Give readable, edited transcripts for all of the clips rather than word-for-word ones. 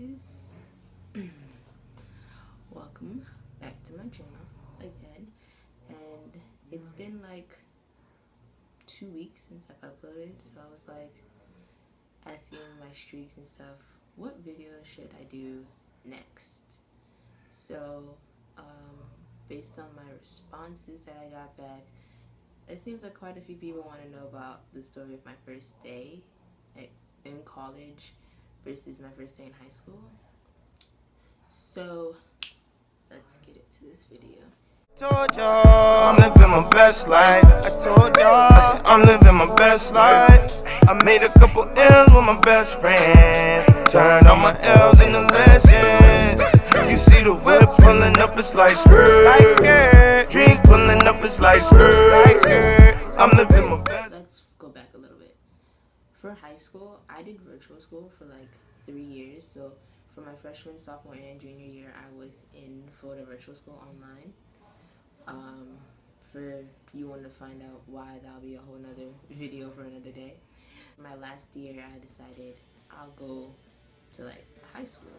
guys. Welcome back to my channel again. And it's been like 2 weeks since I've uploaded, so I was like asking my streaks and stuff, what video should I do next? So based on my responses that I got back, it seems like quite a few people want to know about the story of my first day in college versus my first day in high school. So let's get into this video. Told y'all I'm living my best life. I told y'all I'm living my best life. I made a couple L's with my best friends. Turned all my L's into lessons. You see the whip pulling up, it's like skirt. Dreams pulling up, it's like skirt. I'm living my best. Let's go back a little bit. For high school, I did virtual school for like 3 years. So for my freshman, sophomore, and junior year, I was in Florida virtual school online. For you want to find out why, that'll be a whole nother video for another day. My last year, I decided I'll go to like high school.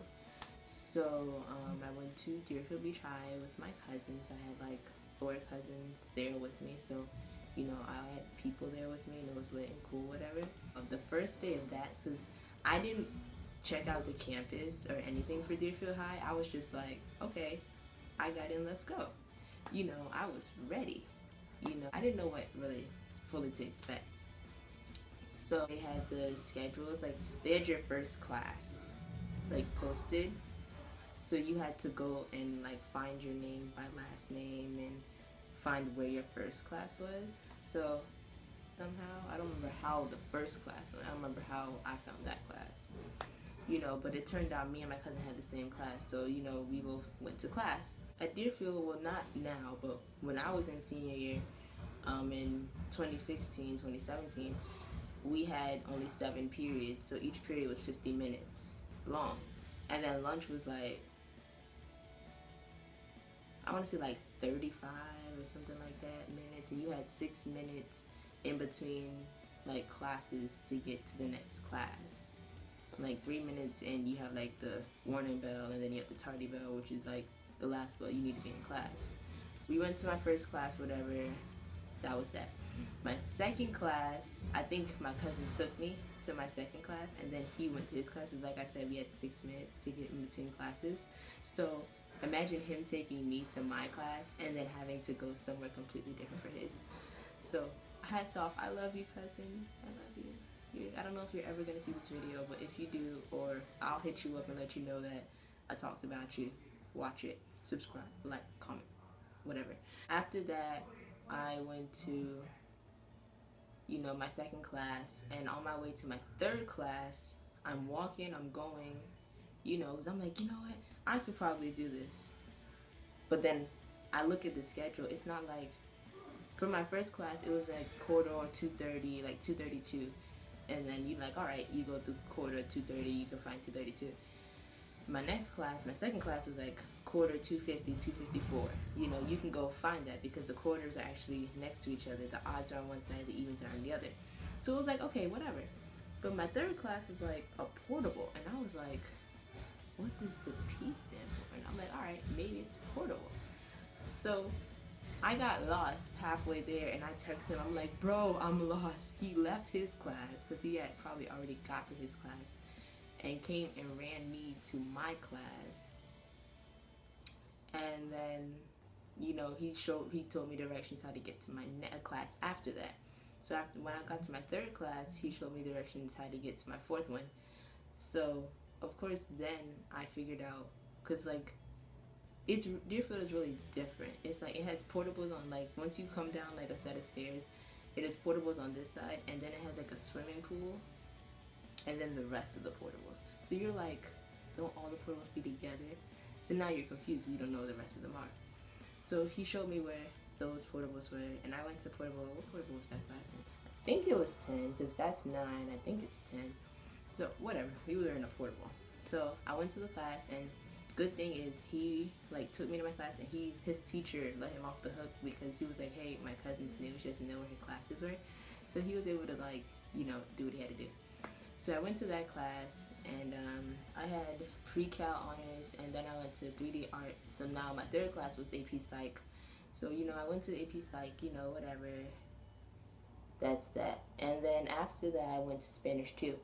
So I went to Deerfield Beach High with my cousins. I had like 4 cousins there with me, so you know, I had people there with me and it was lit and cool, whatever. The first day of that, since I didn't check out the campus or anything for Deerfield High, I was just like, okay, I got in, let's go. You know, I was ready. You know, I didn't know what really fully to expect. So they had the schedules, like they had your first class like posted. So you had to go and like find your name by last name and find where your first class was. So somehow, I don't remember how the first class went. I don't remember how I found that class. You know, but it turned out me and my cousin had the same class, so you know, we both went to class at Deerfield. Well, not now, but when I was in senior year, in 2016, 2017, we had only 7 periods, so each period was 50 minutes long, and then lunch was like, I want to say like 35 or something like that minutes, and you had 6 minutes in between like classes to get to the next class. Like 3 minutes in, you have like the warning bell, and then you have the tardy bell, which is like the last bell you need to be in class. We went to my first class, whatever, that was that. My second class, I think my cousin took me to my second class, and then he went to his classes. Like I said, we had 6 minutes to get in between classes. So imagine him taking me to my class and then having to go somewhere completely different for his. So hats off, I love you, cousin, I love you. I don't know if you're ever going to see this video, but if you do, or I'll hit you up and let you know that I talked about you. Watch it, subscribe, like, comment, whatever. After that, I went to, you know, my second class, and on my way to my third class, I'm walking, I'm going, you know, because I'm like, you know what, I could probably do this. But then I look at the schedule, it's not like, for my first class, it was like corridor 230, like 232. And then you're like, all right, you go through quarter 230, you can find 232. My next class, my second class was like quarter 250, 254. You know, you can go find that because the quarters are actually next to each other. The odds are on one side, the evens are on the other. So it was like, okay, whatever. But my third class was like a portable. And I was like, what does the P stand for? And I'm like, all right, maybe it's portable. So I got lost halfway there, and I texted him. I'm like, bro, I'm lost. He left his class because he had probably already got to his class and came and ran me to my class. And then, you know, he told me directions how to get to my class after that. So when I got to my third class, he showed me directions how to get to my fourth one. So of course, then I figured out, because like, Deerfield is really different. It's like it has portables on, like once you come down like a set of stairs, it has portables on this side, and then it has like a swimming pool, and then the rest of the portables. So you're like, don't all the portables be together? So now you're confused, you don't know where the rest of them are. So he showed me where those portables were, and I went to portable. What portable was that class in? I think it was 10, because that's 9. I think it's 10. So whatever, we were in a portable. So I went to the class, and good thing is he like took me to my class, and his teacher let him off the hook because he was like, hey, my cousin's new, she doesn't know where her classes were. So he was able to like, you know, do what he had to do. So I went to that class, and I had pre-cal honors, and then I went to 3D art. So now my third class was AP Psych. So, you know, I went to AP Psych, you know, whatever. That's that. And then after that, I went to Spanish 2.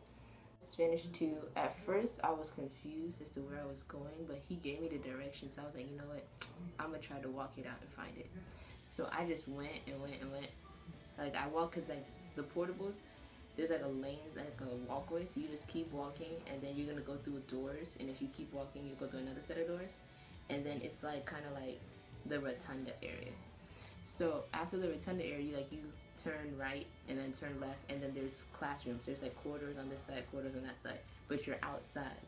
Spanish 2, at first I was confused as to where I was going, but he gave me the directions. So I was like, you know what, I'm gonna try to walk it out and find it. So I just went and went and went. Like, I walked, because like the portables, there's like a lane, like a walkway, so you just keep walking, and then you're gonna go through doors, and if you keep walking, you go through another set of doors, and then it's like kind of like the rotunda area. So after the rotunda area, you turn right and then turn left, and then there's classrooms. There's like corridors on this side, corridors on that side, but you're outside.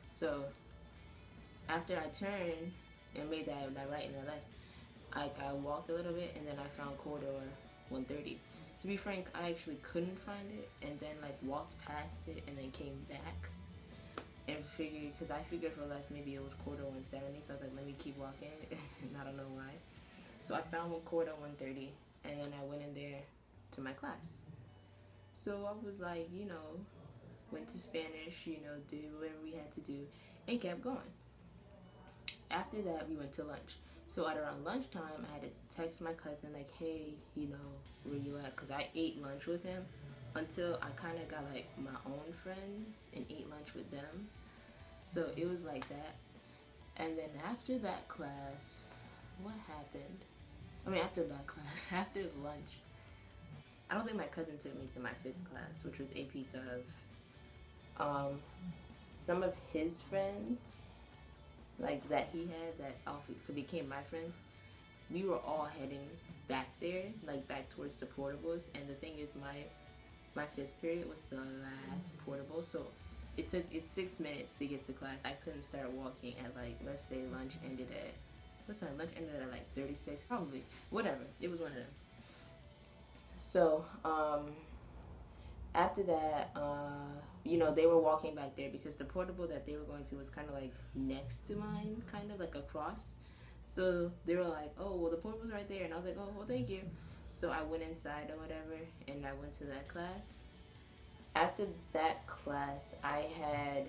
So after I turned and made that right and that left, I walked a little bit, and then I found corridor 130. To be frank, I actually couldn't find it, and then like walked past it and then came back and figured, because I figured for less maybe it was corridor 170, so I was like, let me keep walking, and I don't know why. So I found corridor 130, and then I went in there to my class. So I was like, you know, went to Spanish, you know, did whatever we had to do, and kept going. After that, we went to lunch. So at around lunchtime, I had to text my cousin, like, hey, you know, where you at? Because I ate lunch with him until I kind of got, like, my own friends and ate lunch with them. So it was like that. And then after that class, what happened? I mean, after that class, after lunch, I don't think my cousin took me to my 5th class, which was AP Gov. Some of his friends, like that he had, that became my friends, we were all heading back there, like back towards the portables. And the thing is, my 5th period was the last portable, so it's 6 minutes to get to class. I couldn't start walking at, like, let's say lunch ended at, what time? Lunch ended at like 36, probably, whatever. It was one of them. So after that, you know, they were walking back there because the portable that they were going to was kind of like next to mine, kind of like across. So they were like, oh, well, the portable's right there. And I was like, oh, well, thank you. So I went inside or whatever, and I went to that class. After that class, I had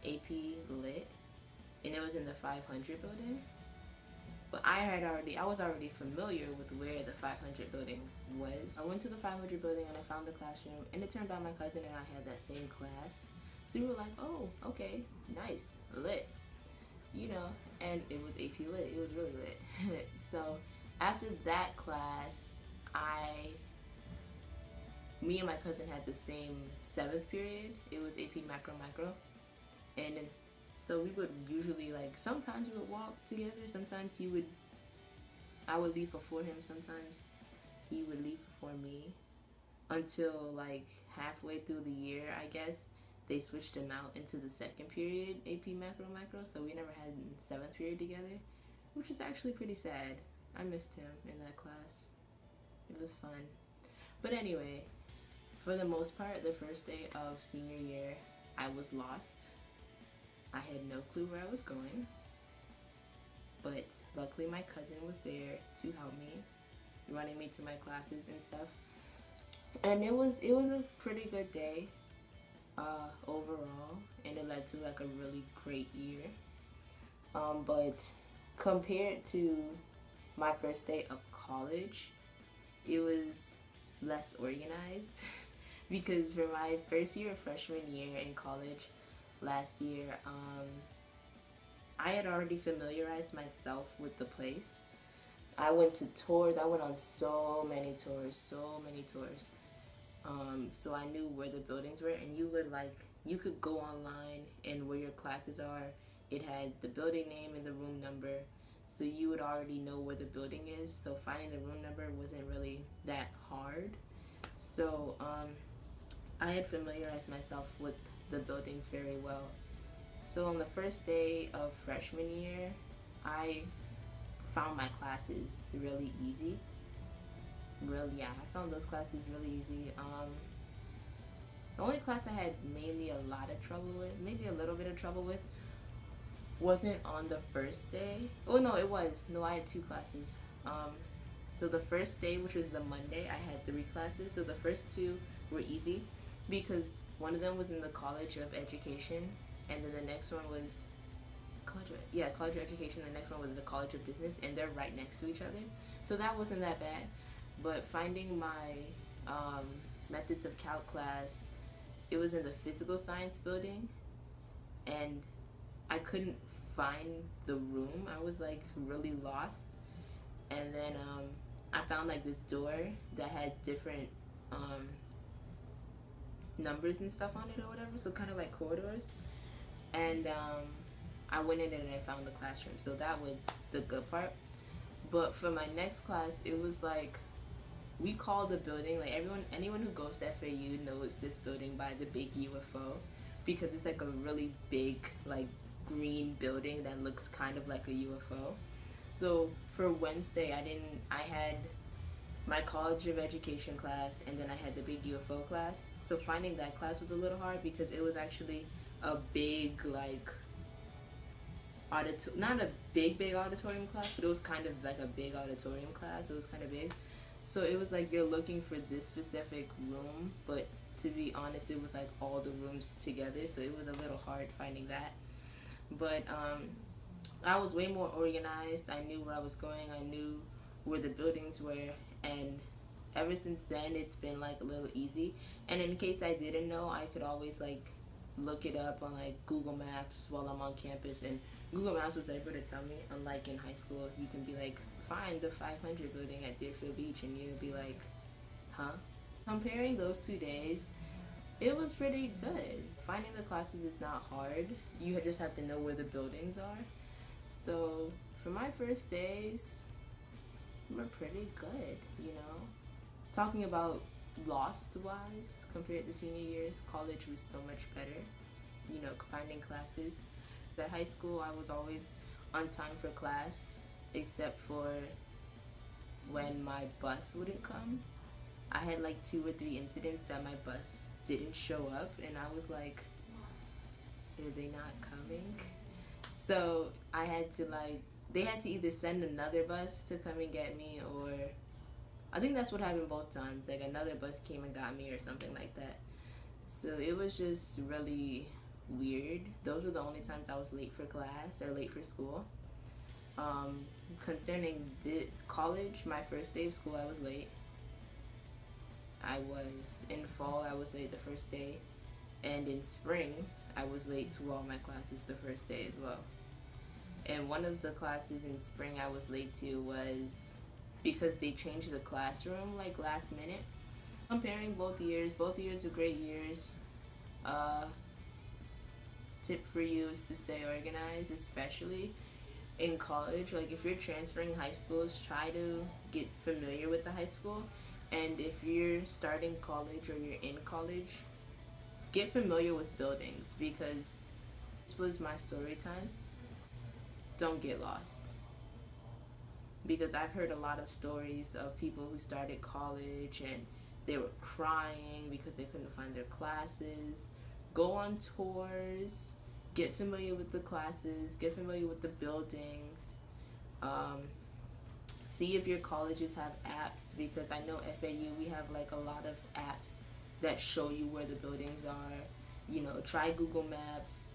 AP Lit, and it was in the 500 building. But I was already familiar with where the 500 building was. I went to the 500 building and I found the classroom, and it turned out my cousin and I had that same class. So we were like, oh, okay, nice, lit, you know, and it was AP Lit. It was really lit. So after that class, me and my cousin had the same 7th period. It was AP Macro, and then so we would usually, like, sometimes we would walk together, sometimes I would leave before him, sometimes he would leave before me, until like halfway through the year, I guess, they switched him out into the 2nd period, AP Macro, so we never had 7th period together, which is actually pretty sad. I missed him in that class. It was fun. But anyway, for the most part, the first day of senior year, I was lost. I had no clue where I was going, but luckily my cousin was there to help me, running me to my classes and stuff. And it was a pretty good day overall, and it led to like a really great year. But compared to my first day of college, it was less organized because for my first year, freshman year in college, last year, I had already familiarized myself with the place. I went to tours. I went on so many tours. So I knew where the buildings were, and you could go online, and where your classes are, it had the building name and the room number, so you would already know where the building is. So finding the room number wasn't really that hard. So I had familiarized myself with the buildings very well. So on the first day of freshman year, I found my classes really easy. I found those classes really easy. The only class I had mainly a lot of trouble with, maybe a little bit of trouble with, wasn't on the first day. Oh no, it was. No, I had 2 classes. So the first day, which was the Monday, I had 3 classes. So the first 2 were easy because one of them was in the College of Education, and then the next one was College of Education. The next one was the College of Business, and they're right next to each other. So that wasn't that bad. But finding my methods of calc class, it was in the physical science building, and I couldn't find the room. I was like really lost. And then I found like this door that had different numbers and stuff on it or whatever, so kind of like corridors. And I went in and I found the classroom, so that was the good part. But for my next class, it was like, we call the building, like anyone who goes to FAU knows this building by the big UFO, because it's like a really big like green building that looks kind of like a UFO. So for Wednesday, I had my College of Education class, and then I had the big UFO class. So finding that class was a little hard because it was actually a big like not a big auditorium class, but it was kind of like a big auditorium class. It was kind of big. So it was like you're looking for this specific room, but to be honest, it was like all the rooms together, so it was a little hard finding that. But I was way more organized. I knew where I was going. I knew where the buildings were, and ever since then it's been like a little easy. And in case I didn't know, I could always like look it up on like Google Maps while I'm on campus, and Google Maps was able to tell me. Unlike in high school, you can be like, find the 500 building at Deerfield Beach, and you'll be like, huh? Comparing those 2 days, it was pretty good. Finding the classes is not hard. You just have to know where the buildings are. So for my first days, were pretty good, you know. Talking about lost wise, compared to senior years, college was so much better, you know, finding classes. At high school, I was always on time for class, except for when my bus wouldn't come. I had like 2 or 3 incidents that my bus didn't show up, and I was like, are they not coming? So I had to they had to either send another bus to come and get me, or I think that's what happened both times. Like another bus came and got me or something like that. So it was just really weird. Those were the only times I was late for class or late for school. Concerning this college, my first day of school, I was late. In fall, I was late the first day. And in spring, I was late to all my classes the first day as well. And one of the classes in spring I was late to was because they changed the classroom like last minute. Comparing both years were great years. Tip for you is to stay organized, especially in college. Like if you're transferring high schools, try to get familiar with the high school. And if you're starting college or you're in college, get familiar with buildings, because this was my story time. Don't get lost, because I've heard a lot of stories of people who started college and they were crying because they couldn't find their classes. Go on tours, get familiar with the classes, get familiar with the buildings. See if your colleges have apps, because I know FAU, we have like a lot of apps that show you where the buildings are. You know, try Google Maps.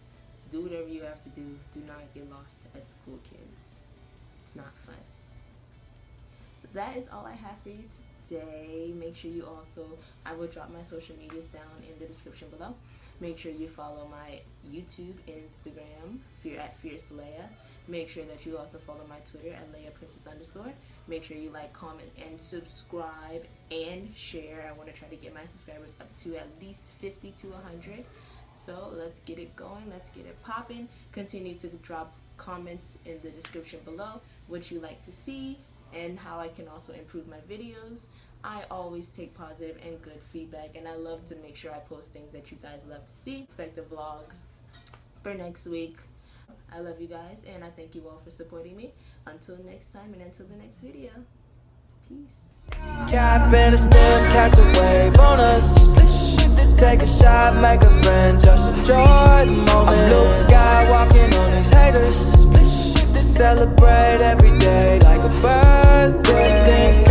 Do whatever you have to do. Do not get lost at school, kids. It's not fun. So that is all I have for you today. Make sure you also, I will drop my social medias down in the description below. Make sure you follow my YouTube and Instagram at fierceleigha. Make sure that you also follow my Twitter at LeiaPrincess_. Make sure you like, comment, and subscribe and share. I want to try to get my subscribers up to at least 50 to 100. So let's get it going. Let's get it popping. Continue to drop comments in the description below what you like to see and how I can also improve my videos. I always take positive and good feedback, and I love to make sure I post things that you guys love to see. Expect a vlog for next week. I love you guys, and I thank you all for supporting me. Until next time, and until the next video. Peace. Cap in a still catch a wave on us. Take a shot, make a friend, just enjoy the moment. I'm Luke Skywalking on these haters. Celebrate every day like a birthday. Things